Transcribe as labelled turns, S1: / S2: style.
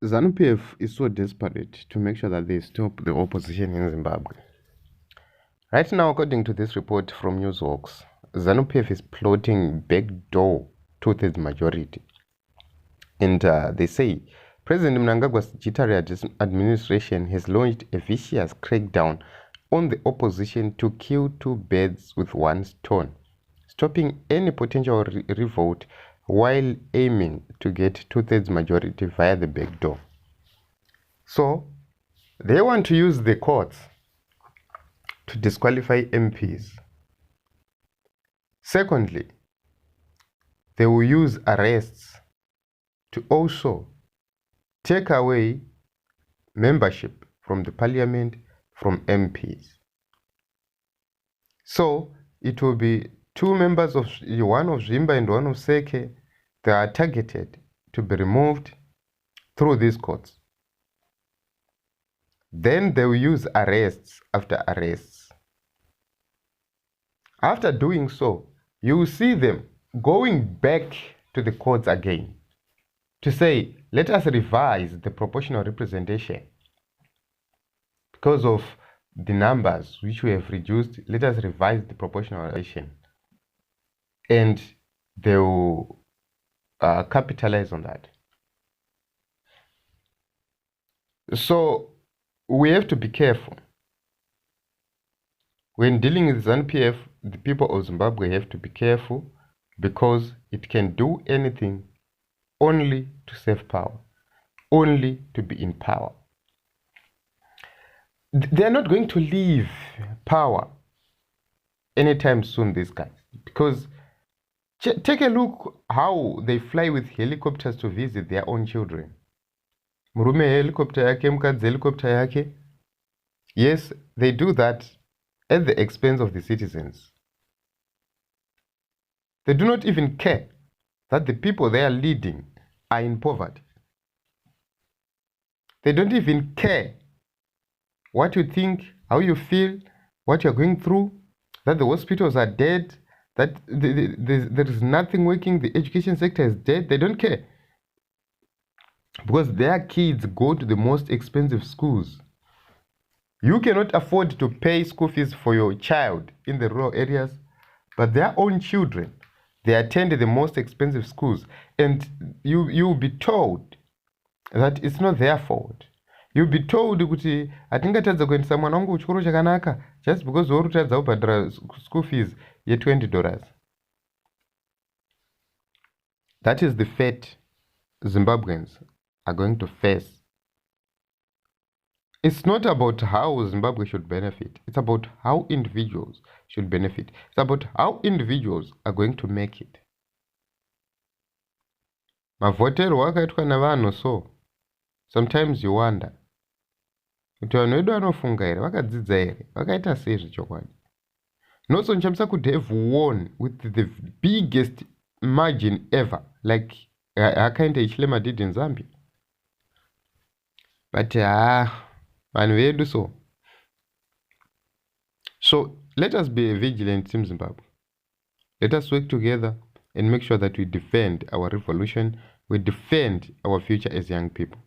S1: ZANU-PF is so desperate to make sure that they stop the opposition in Zimbabwe. Right now, according to this report from Newsworks, ZANU-PF is plotting backdoor two-thirds majority. And they say President Mnangagwa's jittery administration has launched a vicious crackdown on the opposition to kill two birds with one stone, stopping any potential revolt while aiming to get two-thirds majority via the back door. So, they want to use the courts to disqualify MPs. Secondly, they will use arrests to also take away membership from the parliament, from MPs. So, it will be two members of one of Zimba and one of Seke. They are targeted to be removed through these courts. Then they will use arrests after arrests. After doing so, you will see them going back to the courts again to say, let us revise the proportional representation. Because of the numbers which we have reduced, let us revise the proportional representation. And they will capitalize on that. So we have to be careful. When dealing with ZANU-PF, the people of Zimbabwe have to be careful because it can do anything only to save power, only to be in power. They are not going to leave power anytime soon, these guys, because take a look how they fly with helicopters to visit their own children. Murume helicopter yake, mukadzi helicopter yake. Yes, they do that at the expense of the citizens. They do not even care that the people they are leading are in poverty. They don't even care what you think, how you feel, what you're going through, that the hospitals are dead, that there is nothing working, the education sector is dead. They don't care. Because their kids go to the most expensive schools. You cannot afford to pay school fees for your child in the rural areas, but their own children, they attend the most expensive schools. And you'll be told that it's not their fault. You'll be told kuti atingatadza kuendesa mwana wangu kuchikoro chakanaka just because worutadza kubhadhara school fees $20. That is the fate Zimbabweans are going to face. It's not about how Zimbabwe should benefit. It's about how individuals should benefit. It's about how individuals are going to make it. Mavhotero wakaitwa navanhu so. Sometimes you wonder. Kuti vanhu vedu vanofunga here, vakadzidza here, vakaita sei zvechokwadi. NaChamisa could have won with the biggest margin ever, like Hakainde Hichilema did in Zambia. But vanhu vedu so. So let us be vigilant, Team Zimbabwe. Let us work together and make sure that we defend our revolution, we defend our future as young people.